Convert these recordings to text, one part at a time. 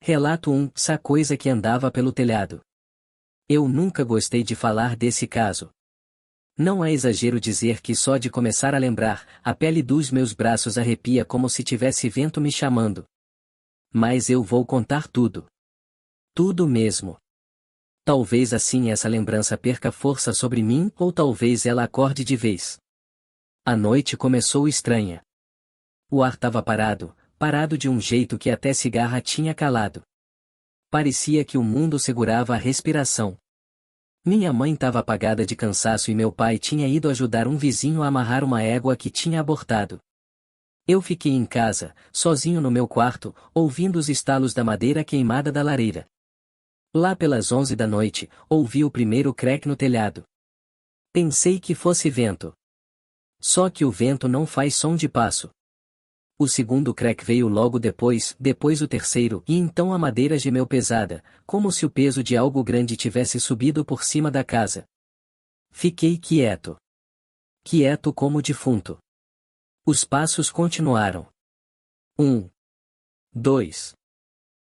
Relato 1. Essa coisa que andava pelo telhado. Eu nunca gostei de falar desse caso. Não é exagero dizer que só de começar a lembrar, a pele dos meus braços arrepia como se tivesse vento me chamando. Mas eu vou contar tudo. Tudo mesmo. Talvez assim essa lembrança perca força sobre mim ou talvez ela acorde de vez. A noite começou estranha. O ar estava parado de um jeito que até cigarra tinha calado. Parecia que o mundo segurava a respiração. Minha mãe estava apagada de cansaço e meu pai tinha ido ajudar um vizinho a amarrar uma égua que tinha abortado. Eu fiquei em casa, sozinho no meu quarto, ouvindo os estalos da madeira queimada da lareira. Lá pelas 11 da noite, ouvi o primeiro crack no telhado. Pensei que fosse vento. Só que o vento não faz som de passo. O segundo crack veio logo depois o terceiro, e então a madeira gemeu pesada, como se o peso de algo grande tivesse subido por cima da casa. Fiquei quieto. Quieto como defunto. Os passos continuaram. 1, 2,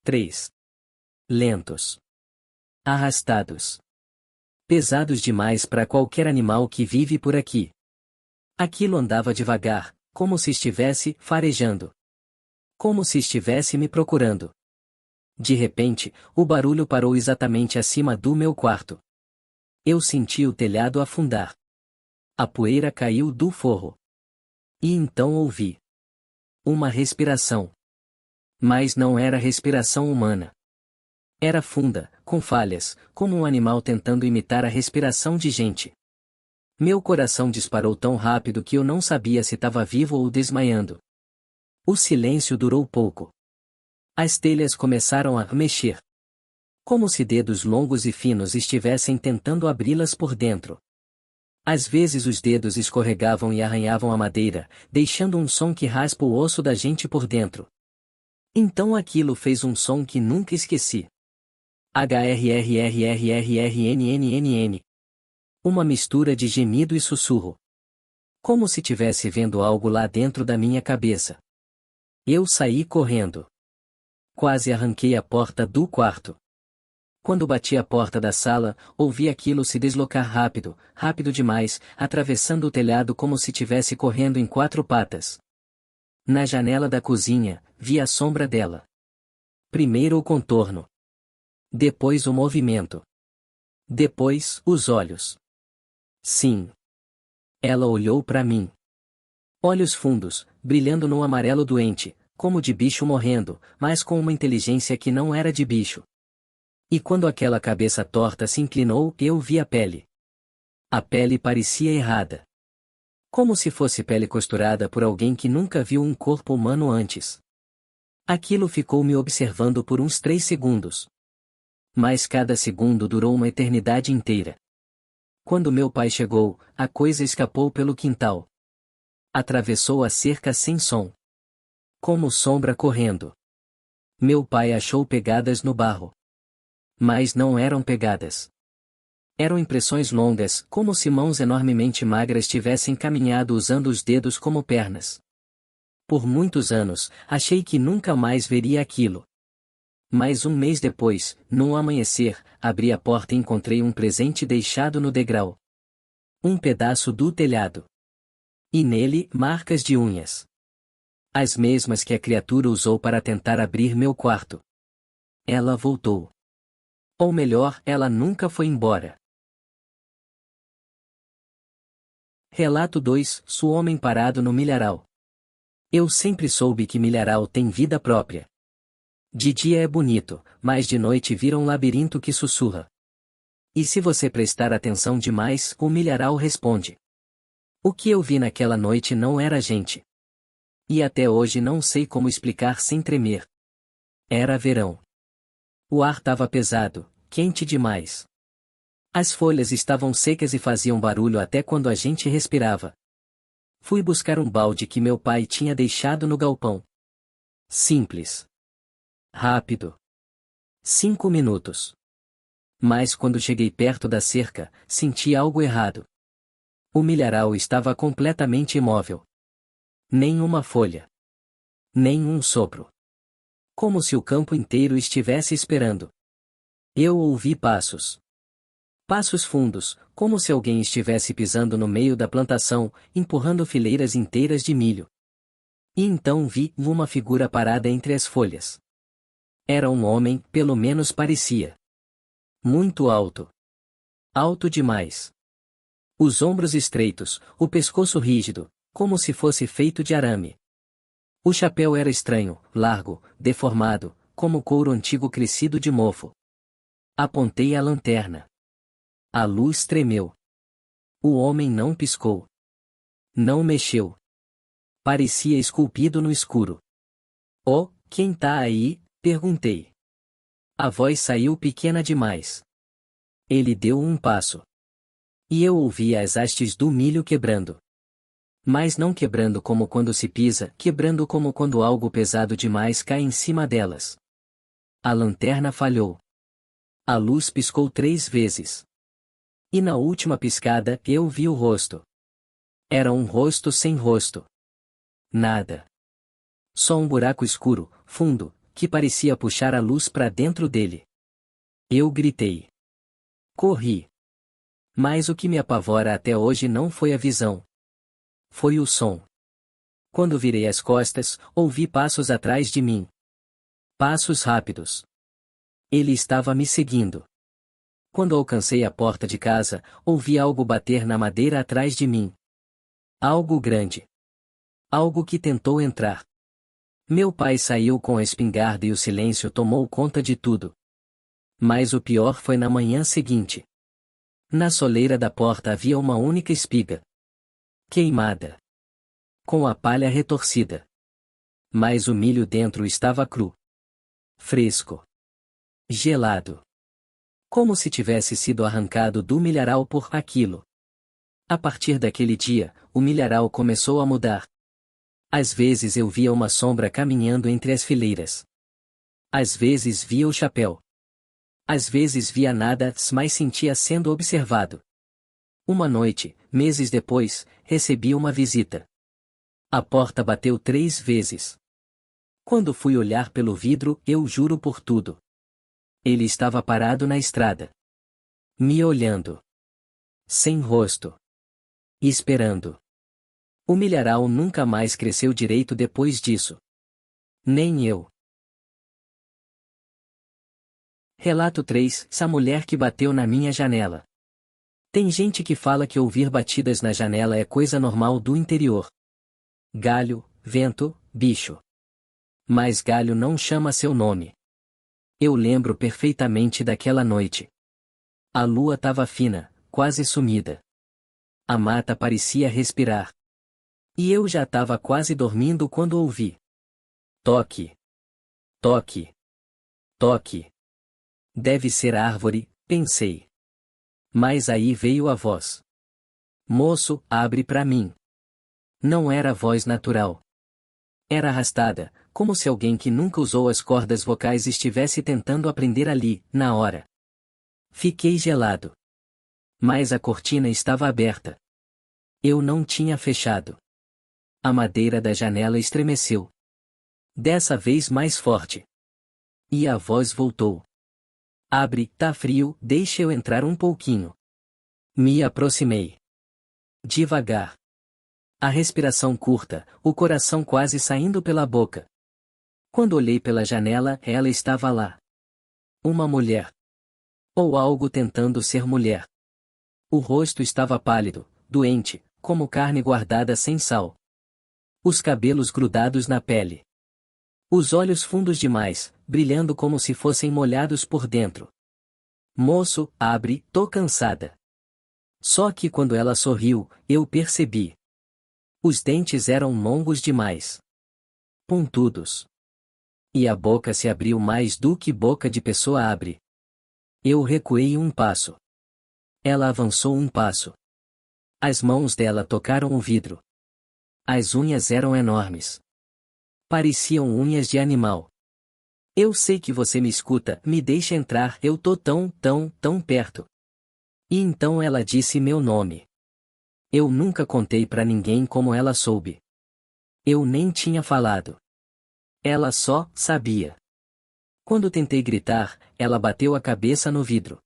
3. Lentos. Arrastados. Pesados demais para qualquer animal que vive por aqui. Aquilo andava devagar, como se estivesse farejando. Como se estivesse me procurando. De repente, o barulho parou exatamente acima do meu quarto. Eu senti o telhado afundar. A poeira caiu do forro. E então ouvi uma respiração. Mas não era respiração humana. Era funda, com falhas, como um animal tentando imitar a respiração de gente. Meu coração disparou tão rápido que eu não sabia se estava vivo ou desmaiando. O silêncio durou pouco. As telhas começaram a mexer. Como se dedos longos e finos estivessem tentando abri-las por dentro. Às vezes os dedos escorregavam e arranhavam a madeira, deixando um som que raspa o osso da gente por dentro. Então aquilo fez um som que nunca esqueci. HRRRRRRNNNN. Uma mistura de gemido e sussurro. Como se tivesse vendo algo lá dentro da minha cabeça. Eu saí correndo. Quase arranquei a porta do quarto. Quando bati a porta da sala, ouvi aquilo se deslocar rápido demais, atravessando o telhado como se tivesse correndo em 4 patas. Na janela da cozinha, vi a sombra dela. Primeiro o contorno. Depois o movimento. Depois, os olhos. Sim. Ela olhou para mim. Olhos fundos, brilhando num amarelo doente, como de bicho morrendo, mas com uma inteligência que não era de bicho. E quando aquela cabeça torta se inclinou, eu vi a pele. A pele parecia errada. Como se fosse pele costurada por alguém que nunca viu um corpo humano antes. Aquilo ficou me observando por uns 3 segundos. Mas cada segundo durou uma eternidade inteira. Quando meu pai chegou, a coisa escapou pelo quintal. Atravessou a cerca sem som. Como sombra correndo. Meu pai achou pegadas no barro. Mas não eram pegadas. Eram impressões longas, como se mãos enormemente magras tivessem caminhado usando os dedos como pernas. Por muitos anos, achei que nunca mais veria aquilo. Mas um mês depois, num amanhecer, abri a porta e encontrei um presente deixado no degrau. Um pedaço do telhado. E nele, marcas de unhas. As mesmas que a criatura usou para tentar abrir meu quarto. Ela voltou. Ou melhor, ela nunca foi embora. Relato 2. O homem parado no milharal. Eu sempre soube que milharal tem vida própria. De dia é bonito, mas de noite vira um labirinto que sussurra. E se você prestar atenção demais, o milharal responde. O que eu vi naquela noite não era gente. E até hoje não sei como explicar sem tremer. Era verão. O ar estava pesado, quente demais. As folhas estavam secas e faziam barulho até quando a gente respirava. Fui buscar um balde que meu pai tinha deixado no galpão. Simples. Rápido. 5 minutos. Mas quando cheguei perto da cerca, senti algo errado. O milharal estava completamente imóvel. Nenhuma folha. Nenhum sopro. Como se o campo inteiro estivesse esperando. Eu ouvi passos. Passos fundos, como se alguém estivesse pisando no meio da plantação, empurrando fileiras inteiras de milho. E então vi uma figura parada entre as folhas. Era um homem, pelo menos parecia. Muito alto. Alto demais. Os ombros estreitos, o pescoço rígido, como se fosse feito de arame. O chapéu era estranho, largo, deformado, como couro antigo crescido de mofo. Apontei a lanterna. A luz tremeu. O homem não piscou. Não mexeu. Parecia esculpido no escuro. Oh, quem tá aí? Perguntei. A voz saiu pequena demais. Ele deu um passo. E eu ouvi as hastes do milho quebrando. Mas não quebrando como quando se pisa, quebrando como quando algo pesado demais cai em cima delas. A lanterna falhou. A luz piscou 3 vezes. E na última piscada eu vi o rosto. Era um rosto sem rosto. Nada. Só um buraco escuro, fundo, que parecia puxar a luz para dentro dele. Eu gritei. Corri. Mas o que me apavora até hoje não foi a visão. Foi o som. Quando virei as costas, ouvi passos atrás de mim. Passos rápidos. Ele estava me seguindo. Quando alcancei a porta de casa, ouvi algo bater na madeira atrás de mim. Algo grande. Algo que tentou entrar. Meu pai saiu com a espingarda e o silêncio tomou conta de tudo. Mas o pior foi na manhã seguinte. Na soleira da porta havia uma única espiga. Queimada. Com a palha retorcida. Mas o milho dentro estava cru. Fresco. Gelado. Como se tivesse sido arrancado do milharal por aquilo. A partir daquele dia, o milharal começou a mudar. Às vezes eu via uma sombra caminhando entre as fileiras. Às vezes via o chapéu. Às vezes via nada, mas sentia sendo observado. Uma noite, meses depois, recebi uma visita. A porta bateu 3 vezes. Quando fui olhar pelo vidro, eu juro por tudo. Ele estava parado na estrada. Me olhando. Sem rosto. Esperando. O milharal nunca mais cresceu direito depois disso. Nem eu. Relato 3. Essa mulher que bateu na minha janela. Tem gente que fala que ouvir batidas na janela é coisa normal do interior. Galho, vento, bicho. Mas galho não chama seu nome. Eu lembro perfeitamente daquela noite. A lua estava fina, quase sumida. A mata parecia respirar. E eu já estava quase dormindo quando ouvi. Toque. Toque. Toque. Deve ser árvore, pensei. Mas aí veio a voz. Moço, abre pra mim. Não era voz natural. Era arrastada, como se alguém que nunca usou as cordas vocais estivesse tentando aprender ali, na hora. Fiquei gelado. Mas a cortina estava aberta. Eu não tinha fechado. A madeira da janela estremeceu. Dessa vez mais forte. E a voz voltou. Abre, tá frio, deixa eu entrar um pouquinho. Me aproximei. Devagar. A respiração curta, o coração quase saindo pela boca. Quando olhei pela janela, ela estava lá. Uma mulher. Ou algo tentando ser mulher. O rosto estava pálido, doente, como carne guardada sem sal. Os cabelos grudados na pele. Os olhos fundos demais, brilhando como se fossem molhados por dentro. Moço, abre, tô cansada. Só que quando ela sorriu, eu percebi. Os dentes eram longos demais. Pontudos. E a boca se abriu mais do que boca de pessoa abre. Eu recuei um passo. Ela avançou um passo. As mãos dela tocaram o vidro. As unhas eram enormes. Pareciam unhas de animal. Eu sei que você me escuta, me deixa entrar, eu tô tão perto. E então ela disse meu nome. Eu nunca contei pra ninguém como ela soube. Eu nem tinha falado. Ela só sabia. Quando tentei gritar, ela bateu a cabeça no vidro.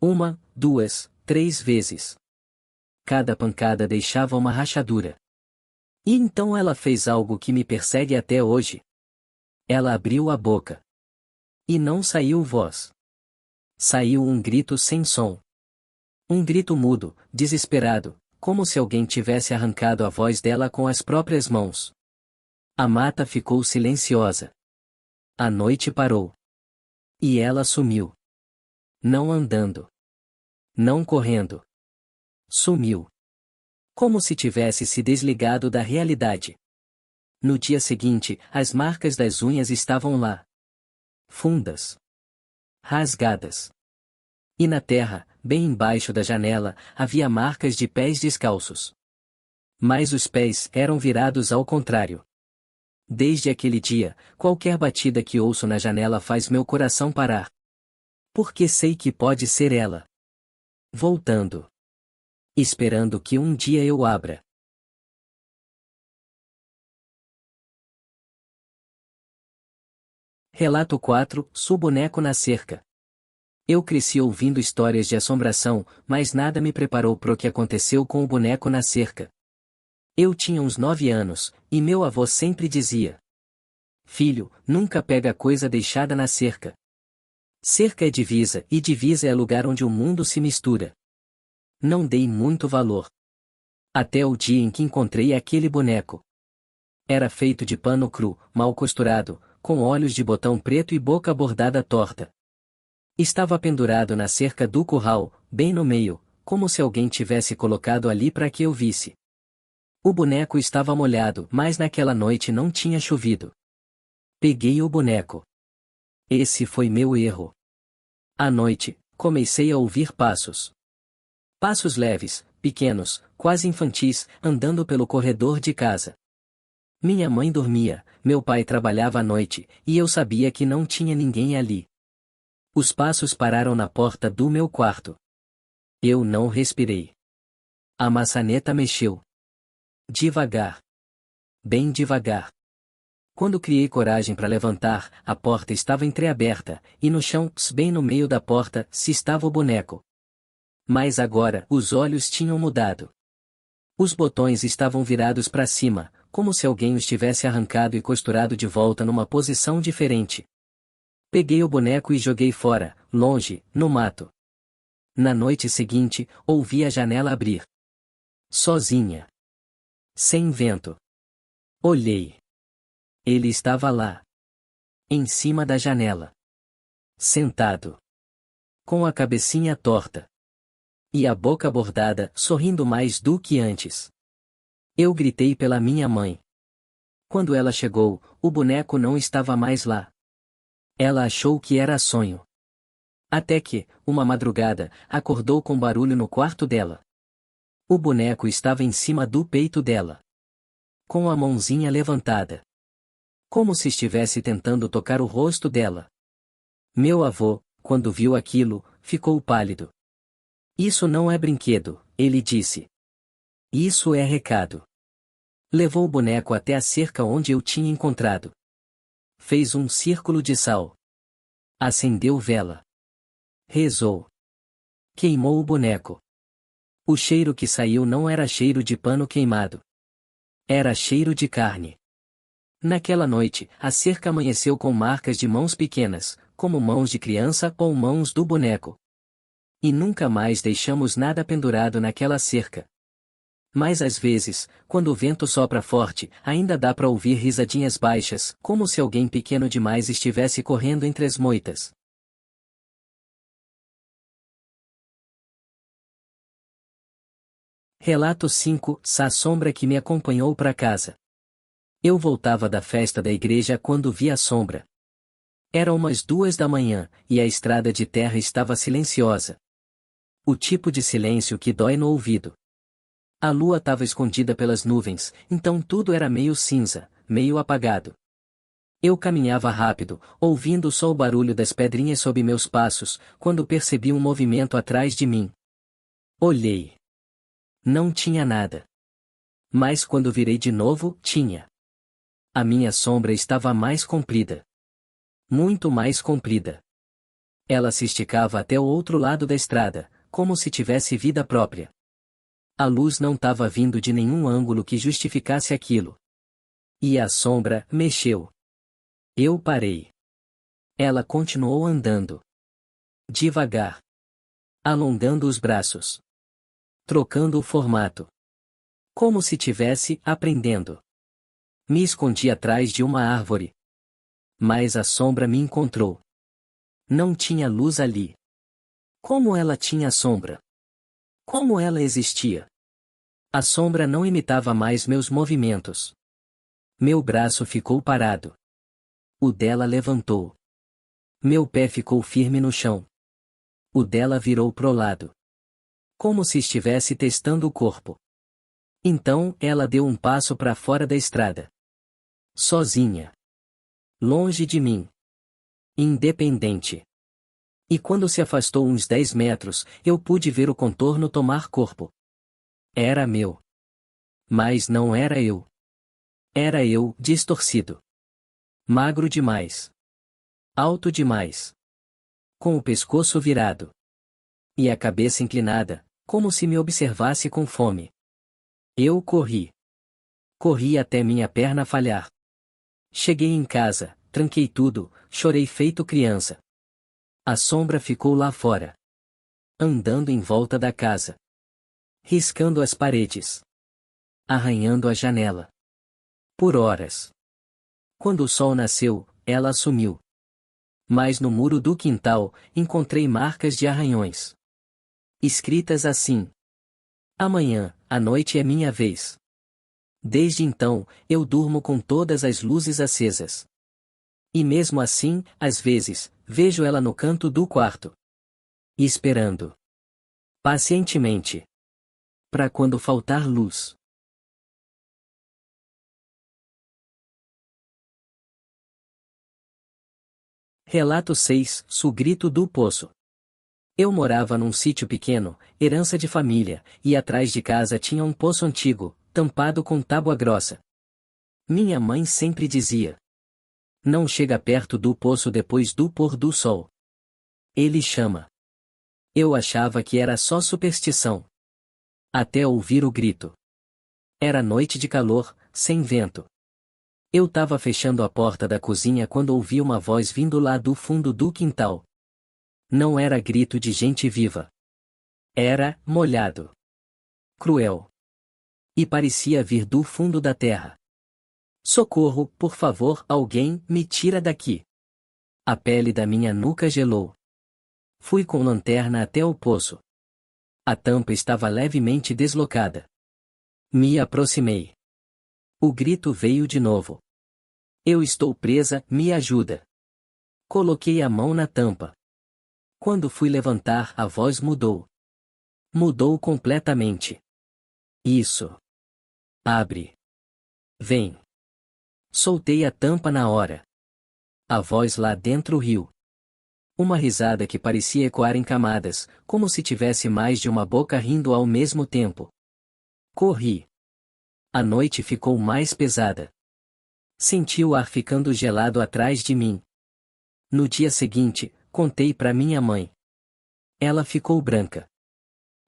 1, 2, 3 vezes. Cada pancada deixava uma rachadura. E então ela fez algo que me persegue até hoje. Ela abriu a boca. E não saiu voz. Saiu um grito sem som. Um grito mudo, desesperado, como se alguém tivesse arrancado a voz dela com as próprias mãos. A mata ficou silenciosa. A noite parou. E ela sumiu. Não andando. Não correndo. Sumiu. Como se tivesse se desligado da realidade. No dia seguinte, as marcas das unhas estavam lá. Fundas. Rasgadas. E na terra, bem embaixo da janela, havia marcas de pés descalços. Mas os pés eram virados ao contrário. Desde aquele dia, qualquer batida que ouço na janela faz meu coração parar. Porque sei que pode ser ela. Voltando. Esperando que um dia eu abra. Relato 4, Boneco na cerca. Eu cresci ouvindo histórias de assombração, mas nada me preparou para o que aconteceu com o boneco na cerca. Eu tinha uns 9 anos, e meu avô sempre dizia: Filho, nunca pega coisa deixada na cerca. Cerca é divisa, e divisa é lugar onde o mundo se mistura. Não dei muito valor. Até o dia em que encontrei aquele boneco. Era feito de pano cru, mal costurado, com olhos de botão preto e boca bordada torta. Estava pendurado na cerca do curral, bem no meio, como se alguém tivesse colocado ali para que eu visse. O boneco estava molhado, mas naquela noite não tinha chovido. Peguei o boneco. Esse foi meu erro. À noite, comecei a ouvir passos. Passos leves, pequenos, quase infantis, andando pelo corredor de casa. Minha mãe dormia, meu pai trabalhava à noite, e eu sabia que não tinha ninguém ali. Os passos pararam na porta do meu quarto. Eu não respirei. A maçaneta mexeu. Devagar. Bem devagar. Quando criei coragem para levantar, a porta estava entreaberta, e no chão, bem no meio da porta, se estava o boneco. Mas agora, os olhos tinham mudado. Os botões estavam virados para cima, como se alguém os tivesse arrancado e costurado de volta numa posição diferente. Peguei o boneco e joguei fora, longe, no mato. Na noite seguinte, ouvi a janela abrir. Sozinha. Sem vento. Olhei. Ele estava lá. Em cima da janela. Sentado. Com a cabecinha torta. E a boca bordada, sorrindo mais do que antes. Eu gritei pela minha mãe. Quando ela chegou, o boneco não estava mais lá. Ela achou que era sonho. Até que, uma madrugada, acordou com barulho no quarto dela. O boneco estava em cima do peito dela. Com a mãozinha levantada. Como se estivesse tentando tocar o rosto dela. Meu avô, quando viu aquilo, ficou pálido. Isso não é brinquedo, ele disse. Isso é recado. Levou o boneco até a cerca onde eu tinha encontrado. Fez um círculo de sal. Acendeu vela. Rezou. Queimou o boneco. O cheiro que saiu não era cheiro de pano queimado. Era cheiro de carne. Naquela noite, a cerca amanheceu com marcas de mãos pequenas, como mãos de criança ou mãos do boneco. E nunca mais deixamos nada pendurado naquela cerca. Mas às vezes, quando o vento sopra forte, ainda dá para ouvir risadinhas baixas, como se alguém pequeno demais estivesse correndo entre as moitas. Relato 5, A sombra que me acompanhou para casa. Eu voltava da festa da igreja quando vi a sombra. Era umas 2 da manhã, e a estrada de terra estava silenciosa. O tipo de silêncio que dói no ouvido. A lua estava escondida pelas nuvens, então tudo era meio cinza, meio apagado. Eu caminhava rápido, ouvindo só o barulho das pedrinhas sob meus passos, quando percebi um movimento atrás de mim. Olhei. Não tinha nada. Mas quando virei de novo, tinha. A minha sombra estava mais comprida. muito mais comprida. Ela se esticava até o outro lado da estrada, como se tivesse vida própria. A luz não estava vindo de nenhum ângulo que justificasse aquilo. E a sombra mexeu. Eu parei. Ela continuou andando. Devagar. Alongando os braços. Trocando o formato. Como se tivesse aprendendo. Me escondi atrás de uma árvore. Mas a sombra me encontrou. Não tinha luz ali. Como ela tinha sombra? Como ela existia? A sombra não imitava mais meus movimentos. Meu braço ficou parado. O dela levantou. Meu pé ficou firme no chão. O dela virou pro lado. Como se estivesse testando o corpo. Então, ela deu um passo para fora da estrada. Sozinha. Longe de mim. Independente. E quando se afastou uns 10 metros, eu pude ver o contorno tomar corpo. Era meu. Mas não era eu. Era eu, distorcido. Magro demais. Alto demais. Com o pescoço virado. E a cabeça inclinada, como se me observasse com fome. Eu corri. Corri até minha perna falhar. Cheguei em casa, tranquei tudo, chorei feito criança. A sombra ficou lá fora. Andando em volta da casa. Riscando as paredes. Arranhando a janela. Por horas. Quando o sol nasceu, ela sumiu. Mas no muro do quintal, encontrei marcas de arranhões. Escritas assim. Amanhã, à noite é minha vez. Desde então, eu durmo com todas as luzes acesas. E mesmo assim, às vezes, vejo ela no canto do quarto. Esperando. Pacientemente. Para quando faltar luz. Relato 6, O Grito do Poço. Eu morava num sítio pequeno, herança de família, e atrás de casa tinha um poço antigo, tampado com tábua grossa. Minha mãe sempre dizia: não chega perto do poço depois do pôr do sol. Ele chama. Eu achava que era só superstição. Até ouvir o grito. Era noite de calor, sem vento. Eu tava fechando a porta da cozinha quando ouvi uma voz vindo lá do fundo do quintal. Não era grito de gente viva. Era molhado. Cruel. E parecia vir do fundo da terra. Socorro, por favor, alguém, me tira daqui. A pele da minha nuca gelou. Fui com lanterna até o poço. A tampa estava levemente deslocada. Me aproximei. O grito veio de novo. Eu estou presa, me ajuda. Coloquei a mão na tampa. Quando fui levantar, a voz mudou. Mudou completamente. Isso. Abre. Vem. Soltei a tampa na hora. A voz lá dentro riu. Uma risada que parecia ecoar em camadas, como se tivesse mais de uma boca rindo ao mesmo tempo. Corri. A noite ficou mais pesada. Senti o ar ficando gelado atrás de mim. No dia seguinte, contei para minha mãe. Ela ficou branca.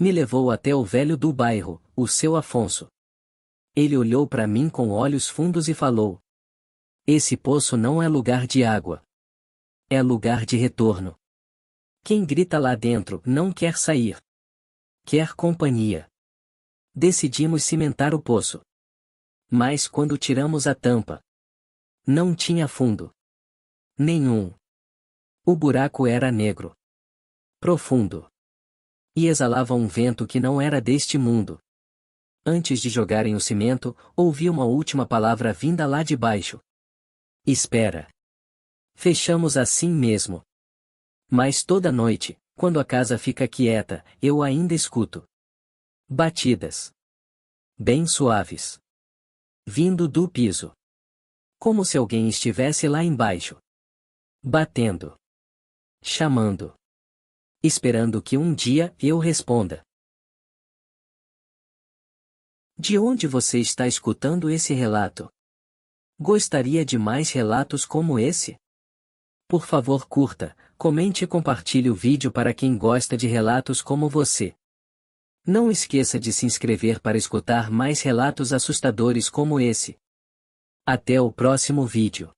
Me levou até o velho do bairro, o seu Afonso. Ele olhou para mim com olhos fundos e falou: esse poço não é lugar de água. É lugar de retorno. Quem grita lá dentro não quer sair. Quer companhia. Decidimos cimentar o poço. Mas quando tiramos a tampa, não tinha fundo. Nenhum. O buraco era negro. Profundo. E exalava um vento que não era deste mundo. Antes de jogarem o cimento, ouvi uma última palavra vinda lá de baixo. Espera. Fechamos assim mesmo. Mas toda noite, quando a casa fica quieta, eu ainda escuto batidas. Bem suaves. Vindo do piso. Como se alguém estivesse lá embaixo. Batendo. Chamando. Esperando que um dia eu responda. De onde você está escutando esse relato? Gostaria de mais relatos como esse? Por favor, curta, comente e compartilhe o vídeo para quem gosta de relatos como você. Não esqueça de se inscrever para escutar mais relatos assustadores como esse. Até o próximo vídeo.